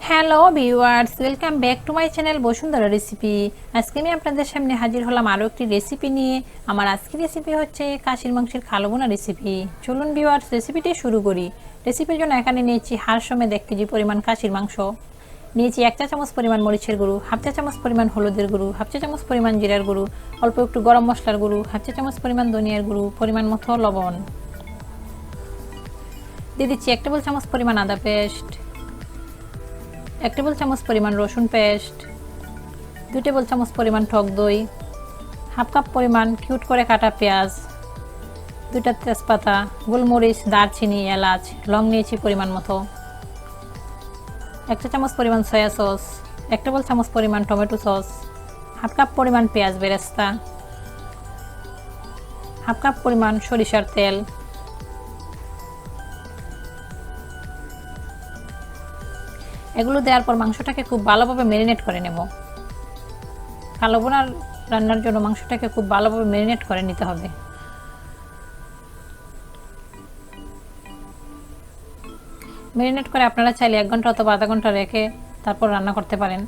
Hello viewers, welcome back to my channel Bashundhara recipe. আজকে আমি আপনাদের সামনে হাজির হলাম আরও একটি রেসিপি নিয়ে। আমার আজকের রেসিপি হচ্ছে খাসির মাংসের কালো ভুনা রেসিপি। চলুন ভিউয়ার্স, রেসিপিটি শুরু করি। রেসিপির জন্য এখানে নিয়েছি হাড় সমেত 1 কেজি পরিমাণ খাসির মাংস, নিয়েছি 1 চা চামচ পরিমাণ মরিচের গুঁড়ো, হাফ চা চামচ পরিমাণ হলুদের গুঁড়ো, হাফ চা চামচ পরিমাণ জিরার গুঁড়ো, অল্প একটু গরম মশলার গুঁড়ো, হাফ চা চামচ পরিমাণ ধনিয়ার গুঁড়ো, পরিমাণ মতো লবণ। দিয়ে দিচ্ছি 1 টেবিল চামচ পরিমাণ আদা পেস্ট, 1 টেবিল চামচ পরিমাণ রসুন পেস্ট, 2 টেবিল চামচ পরিমাণ টক দই, হাফ কাপ পরিমাণ কিউট করে কাটা পেঁয়াজ, 2টা তেজপাতা, গোলমরিচ, দারচিনি, এলাচ, লং নিয়েছি পরিমাণ মতো, 1 চা চামচ পরিমাণ সয়া সস, 1 টেবিল চামচ পরিমাণ টমেটো সস, হাফ কাপ পরিমাণ পেঁয়াজ বেরেস্তা, হাফ কাপ পরিমাণ সরিষার তেল। এগুলো দেওয়ার পর মাংসটাকে খুব ভালোভাবে ম্যারিনেট করে নেব। কালো ভুনার রান্নার জন্য মাংসটাকে খুব ভালোভাবে ম্যারিনেট করে নিতে হবে। ম্যারিনেট করে আপনারা চাইলে 1 ঘন্টা অথবা আধা ঘন্টা রেখে তারপর রান্না করতে পারেন।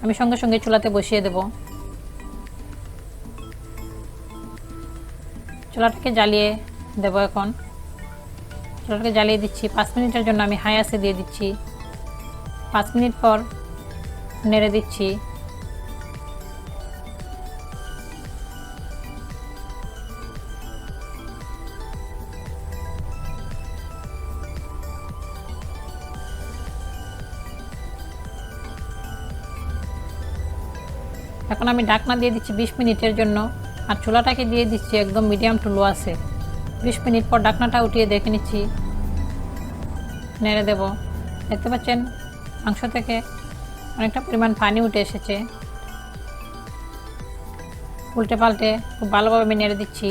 আমি সঙ্গে সঙ্গে চুলাতে বসিয়ে দেব। চুলাটাকে জ্বালিয়ে দেব। এখন চুলাটাকে জ্বালিয়ে দিচ্ছি। 5 মিনিটের জন্য আমি হাই আঁচে দিয়ে দিচ্ছি। 5 মিনিট পর নেড়ে দিচ্ছি। এখন আমি ঢাকনা দিয়ে দিচ্ছি 20 মিনিটের জন্য, আর চুলাটাকে দিয়ে দিচ্ছি একদম মিডিয়াম টু লো আছে। 20 মিনিট পর ঢাকনাটা উঠিয়ে দেখে নিচ্ছি, নেড়ে দেব। দেখতে পাচ্ছেন মাংস থেকে অনেকটা পরিমাণ পানি উঠে এসেছে। উল্টে পাল্টে খুব ভালোভাবে আমি নেড়ে দিচ্ছি।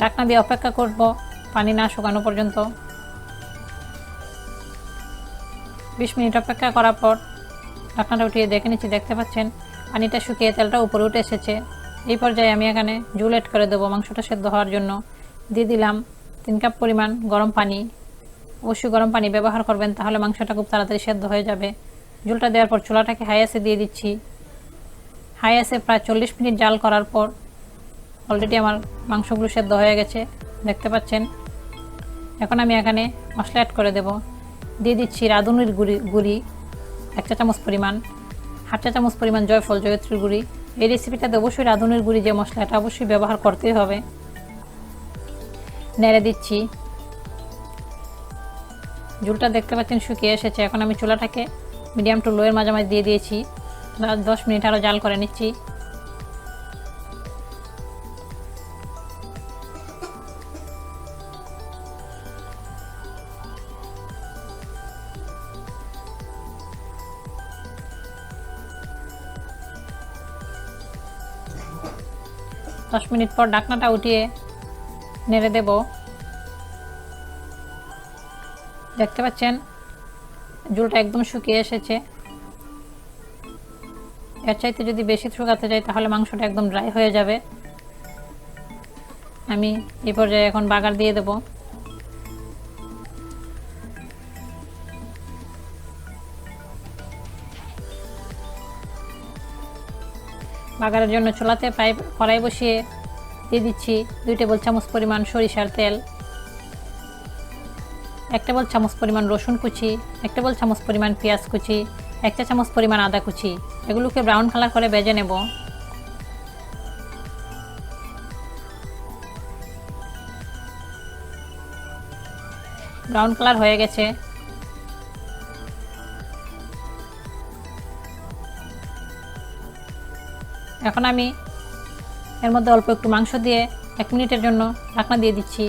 ঢাকনা দিয়ে অপেক্ষা করব পানি না শুকানো পর্যন্ত। 20 মিনিট অপেক্ষা করার পর ঢাকনাটা উঠিয়ে দেখে নিচ্ছি। দেখতে পাচ্ছেন পানিটা শুকিয়ে তেলটা উপরে উঠে এসেছে। এই পর্যায়ে আমি এখানে জল অ্যাড করে দেবো মাংসটা সেদ্ধ হওয়ার জন্য। দিয়ে দিলাম 3 কাপ পরিমাণ গরম পানি। অবশ্যই গরম পানি ব্যবহার করবেন, তাহলে মাংসটা খুব তাড়াতাড়ি সেদ্ধ হয়ে যাবে। জলটা দেওয়ার পর চুলাটাকে হাই আঁচে দিয়ে দিচ্ছি। হাই আঁচে প্রায় 40 মিনিট জাল করার পর অলরেডি আমার মাংসগুলো সেদ্ধ হয়ে গেছে, দেখতে পাচ্ছেন। এখন আমি এখানে মশলা অ্যাড করে দেব। দিয়ে দিচ্ছি রাঁধুনির গুঁড়ি 1 চা চামচ পরিমাণ, হাফ চা চামচ পরিমাণ জয়ফল জয়ত্রীর গুঁড়ি। এই রেসিপিটাতে অবশ্যই রাঁধুনির গুঁড়ি যে মশলা, এটা অবশ্যই ব্যবহার করতেই হবে। নেড়ে দিচ্ছি। ঝুলটা দেখতে পাচ্ছেন শুকিয়ে এসেছে। এখন আমি চুলাটাকে মিডিয়াম টু লোয়ের মাঝামাঝি দিয়ে দিয়েছি। 10 মিনিট আরও জাল করে নিচ্ছি। দশ মিনিট পর ঢাকনাটা উঠিয়ে নেড়ে দেব। দেখতে পাচ্ছেন ঝোলটা একদম শুকিয়ে এসেছে। এর চাইতে যদি বেশি শুকাতে চাই তাহলে মাংসটা একদম ড্রাই হয়ে যাবে। আমি এই পর্যায়ে এখন বাগার দিয়ে দেব। বাগারের জন্য চুলাতে কড়াই বসিয়ে দিয়ে দিচ্ছি 2 টেবিল চামচ পরিমাণ সরিষার তেল, 1 টেবিল চামচ পরিমাণ রসুন কুচি, 1 টেবিল চামচ পরিমাণ পেঁয়াজ কুচি, 1 চা চামচ পরিমাণ আদা কুচি। এগুলোকে ব্রাউন কালার করে ভেজে নেব। ব্রাউন কালার হয়ে গেছে। এখন আমি এর মধ্যে অল্প একটু মাংস দিয়ে 1 মিনিটের জন্য ঢাকনা দিয়ে দিচ্ছি।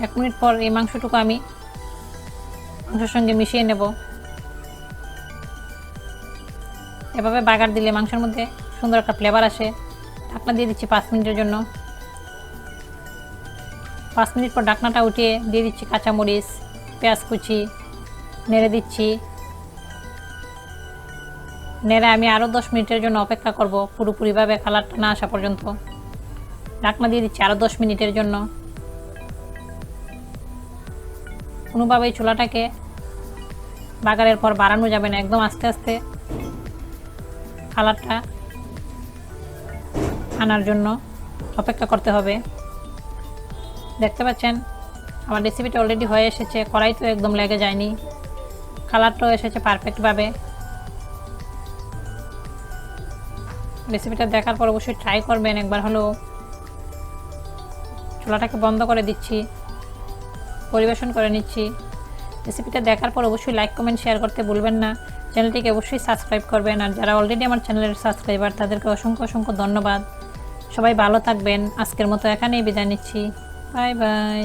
এক মিনিট পর এই মাংসটুকু আমি মাংসের সঙ্গে মিশিয়ে নেব। এভাবে বাগার দিলে মাংসের মধ্যে সুন্দর একটা ফ্লেভার আসে। ঢাকনা দিয়ে দিচ্ছি 5 মিনিটের জন্য। 5 মিনিট পর ঢাকনাটা উঠিয়ে দিয়ে দিচ্ছি কাঁচামরিচ, পেঁয়াজ কুচি, নেড়ে দিচ্ছি। নেড়ে আমি আরও 10 মিনিটের জন্য অপেক্ষা করব, পুরোপুরিভাবে কালারটা না আসা পর্যন্ত। ঢাকনা দিয়ে দিচ্ছি আরও 10 মিনিটের জন্য। কোনোভাবেই চুলাটাকে বাগারের পর বাড়ানো যাবে না, একদম আস্তে আস্তে কালারটা আনার জন্য অপেক্ষা করতে হবে। দেখতে পাচ্ছেন আমার রেসিপিটা অলরেডি হয়ে এসেছে, কড়াই তো একদম লেগে যায়নি, কালারটাও এসেছে পারফেক্টভাবে। রেসিপিটা দেখার পর অবশ্যই ট্রাই করবেন একবার হলেও। চুলাটাকে বন্ধ করে দিচ্ছি, পরিবেশন করে নিচ্ছি। রেসিপিটা দেখার পর অবশ্যই লাইক কমেন্ট শেয়ার করতে ভুলবেন না। চ্যানেলটিকে অবশ্যই সাবস্ক্রাইব করবেন, আর যারা অলরেডি আমার চ্যানেলের সাবস্ক্রাইবার তাদেরকে অসংখ্য অসংখ্য ধন্যবাদ। সবাই ভালো থাকবেন। আজকের মতো এখানেই বিদায় নিচ্ছি। Bye bye.